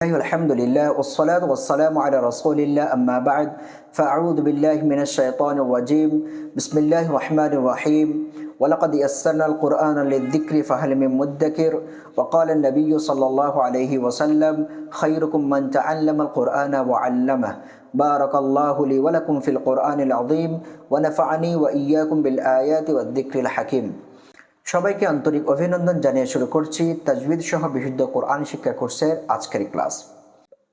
الحمد لله والصلاة والسلام على رسول الله أما بعد فأعوذ بالله من الشيطان الرجيم بسم الله الرحمن الرحيم ولقد يسرنا القرآن للذكر فهل من مدكر وقال النبي صلى الله عليه وسلم خيركم من تعلم القرآن وعلمه بارك الله لي ولكم في القرآن العظيم ونفعني وإياكم بالآيات والذكر الحكيم সবাইকে আন্তরিক অভিনন্দন জানিয়ে শুরু করছি তাজবিদ সহ বিশুদ্ধ কোরআন শিক্ষা কোর্সের আজকের ক্লাস।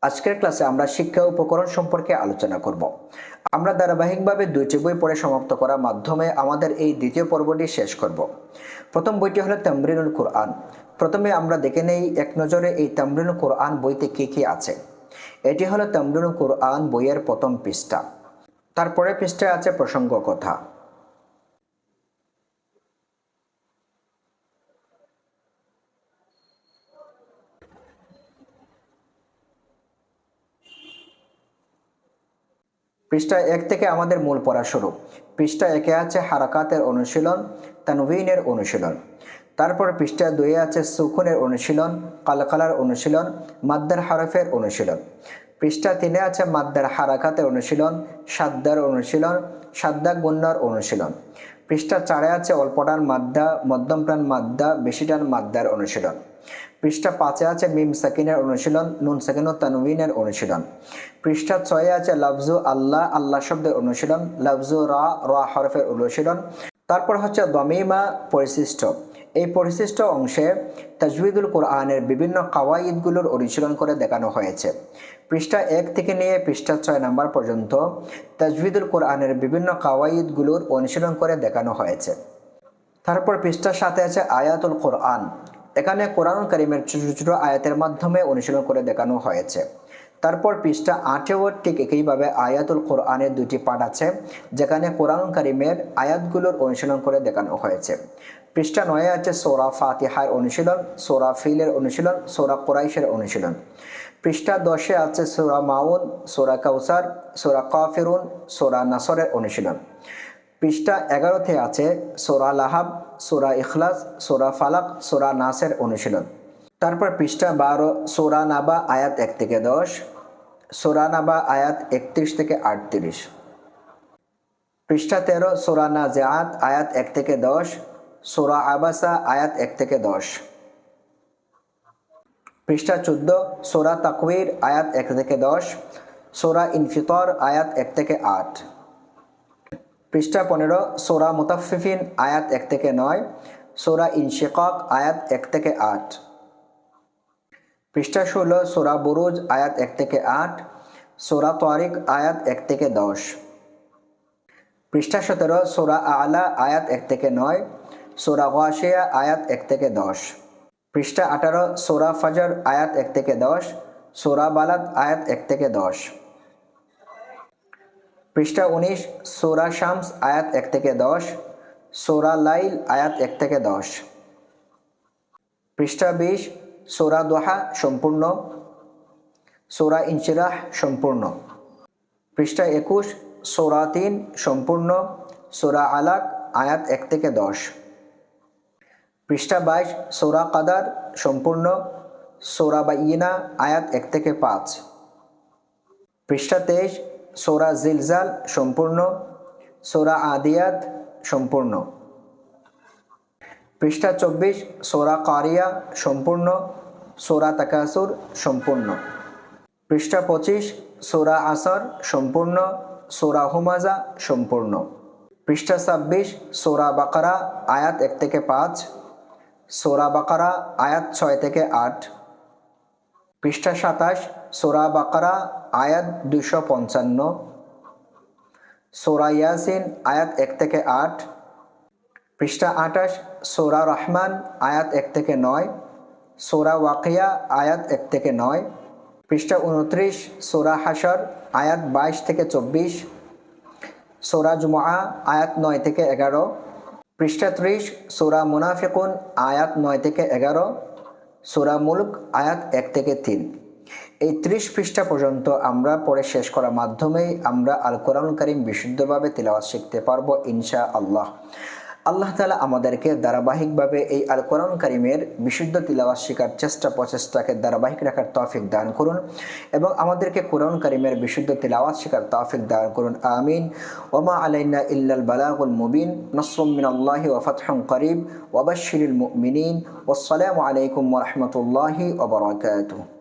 আজকের ক্লাসে আমরা শিক্ষা উপকরণ সম্পর্কে আলোচনা করব। আমরা ধারাবাহিকভাবে দুইটি বই পড়ে সমাপ্ত করার মাধ্যমে আমাদের এই দ্বিতীয় পর্বটি শেষ করব। প্রথম বইটি হলো তামরিনুল কোরআন। প্রথমে আমরা দেখে নেই এক নজরে এই তামরিনুল কোরআন বইতে কি কি আছে। এটি হলো তামরিনুল কোরআন বইয়ের প্রথম পৃষ্ঠা। তারপরে পৃষ্ঠায় আছে প্রসঙ্গ কথা। পৃষ্ঠা 1 থেকে আমাদের মূল পড়া শুরু। পৃষ্ঠা 1-এ আছে হারাকাতের অনুশীলন, তানউইনের অনুশীলন। তারপর পৃষ্ঠা 2-এ আছে সুকুনের অনুশীলন, কালকালার অনুশীলন, মাদ্দার হরফের অনুশীলন। পৃষ্ঠা 3-এ আছে মাদ্দার হারাকাতের অনুশীলন, সাদ্দার অনুশীলন, সাদ্দা গুন্নার অনুশীলন। পৃষ্ঠা 4-এ আছে অল্পটান মাদ্দা, মধ্যম টান মাদ্দা, বেশি টান মাদ্দার অনুশীলন। পৃষ্ঠা 5-এ আছে মিম সাকিনের অনুশীলন, নুন সাকিন ও তানউইনের অনুশীলন। পৃষ্ঠা 6-এ আছে লফজু আল্লাহ, আল্লাহ শব্দের অনুশীলন, লফজু রা, রা হরফের অনুশীলন। তারপর হচ্ছে দমিমা পরিশিষ্ট। এই পরিশিষ্ট অংশে তাজবিদুল কোরআনের বিভিন্ন কাওয়াইদগুলোর অনুশীলন করে দেখানো হয়েছে। পৃষ্ঠা 1 থেকে নিয়ে পৃষ্ঠা 6 নম্বর পর্যন্ত তাজবিদুল কোরআনের বিভিন্ন কাওয়াইদগুলোর অনুশীলন করে দেখানো হয়েছে। তারপর পৃষ্ঠার সাথে আছে আয়াতুল কোরআন। এখানে কোরআন কারীমের ছোট ছোট আয়াতের মাধ্যমে অনুশীলন করে দেখানো হয়েছে। তারপর পৃষ্ঠা 8-এও ঠিক একইভাবে আয়াতুল কোরআনের দুটি পাঠ আছে, যেখানে কোরআন কারীমের আয়াতগুলোর অনুশীলন করে দেখানো হয়েছে। পৃষ্ঠা 9-এ আছে সূরা ফাতিহার অনুশীলন, সূরা ফিলের অনুশীলন, সূরা কুরাইশের অনুশীলন। পৃষ্ঠা 10-এ আছে সূরা মাউন, সূরা কাউসার, সূরা কাফিরুন, সূরা নাসরের অনুশীলন। পৃষ্ঠা 11-তে আছে সূরা লাহাব, সূরা ইখলাস, সূরা ফালাক, সূরা নাসের অনুশীলন। তারপর পৃষ্ঠা 12 সূরা নাবা আয়াত 1 থেকে 10, সূরা নাবা আয়াত 31 থেকে 38। পৃষ্ঠা 13 সূরা নাজিআত আয়াত 1 থেকে 10, সূরা আবাসা আয়াত 1 থেকে 10। পৃষ্ঠা 14 সূরা তাকবীর আয়াত 1 থেকে 10, সূরা ইনফিতার আয়াত 1 থেকে 8। পৃষ্ঠা 15 সূরা মুতাফফিফিন আয়াত 1 থেকে 9, সূরা ইনশিকাক আয়াত 1 থেকে 8। পৃষ্ঠা 16 সূরা বুরুজ আয়াত 1 থেকে 8, সূরা তারিক আয়াত 1 থেকে 10। পৃষ্ঠা 17 সূরা আলা আয়াত 1 থেকে 9, সূরা গাশিয়া আয়াত 1 থেকে 10। পৃষ্ঠা 18 সূরা ফজর আয়াত 1 থেকে 10, সূরা বালাদ আয়াত 1 থেকে 10। পৃষ্ঠা 19 সূরা শামস আয়াত 1 থেকে 10, সূরা লাইল আয়াত 1 থেকে 10। পৃষ্ঠা 20 সূরা দুহা সম্পূর্ণ, সূরা ইনশিরাহ সম্পূর্ণ। পৃষ্ঠা 21 সূরা 3 সম্পূর্ণ, সূরা আলাক আয়াত 1 থেকে 10। পৃষ্ঠা 22 সূরা কাদার সম্পূর্ণ, সূরা বাইয়িনা আয়াত 1 থেকে 5। পৃষ্ঠা 23 সূরা জিলজাল সম্পূর্ণ, সূরা আদিয়াত সম্পূর্ণ। পৃষ্ঠা 24 সূরা কারিয়া সম্পূর্ণ, সূরা তাকাসুর সম্পূর্ণ। পৃষ্ঠা 25 সূরা আসর সম্পূর্ণ, সূরা হুমাজা সম্পূর্ণ। পৃষ্ঠা 26 সূরা বাকারা আয়াত 1 থেকে 5, সূরা বাকারা আয়াত 6 থেকে 8। পৃষ্ঠা 27 সূরা বাকারা আয়াত 255, সূরা ইয়াসিন আয়াত 1 থেকে 8। পৃষ্ঠা 28 সূরা রহমান আয়াত 1 থেকে 9, সূরা ওয়াকিয়া আয়াত 1 থেকে 9। পৃষ্ঠা 29 সূরা হাশর আয়াত 22 থেকে 24, সূরা জুমআ আয়াত 9 থেকে 11। পৃষ্ঠা 30 সূরা মুনাফিকুন আয়াত 9 থেকে 11, সূরা মুলক আয়াত 1 থেকে 3। এই 30 পৃষ্ঠা পর্যন্ত আমরা পড়ে শেষ করার মাধ্যমেই আমরা আল কোরআন কারীম বিশুদ্ধভাবে তিলাওয়াত শিখতে পারবো ইনশাআল্লাহ। আল্লাহ তাআলা আমাদেরকে ধারাবাহিকভাবে এই আল কোরআন কারীমের বিশুদ্ধ তিলাওয়াত শেখার চেষ্টা প্রচেষ্টাকে ধারাবাহিক রাখার তৌফিক দান করুন এবং আমাদেরকে কোরআন কারীমের বিশুদ্ধ তিলাওয়াত শেখার তৌফিক দান করুন। আমিন। ওমা আলাইনা ইল্লাল বালাগুল মুবিন। নাসরুম মিনাল্লাহি ওয়া ফাতহুন করিব ওয়া বাশশিরিল মুমিনিন। ওয়াসসালামু আলাইকুম ওয়া রাহমাতুল্লাহি ওয়া বারাকাতুহু।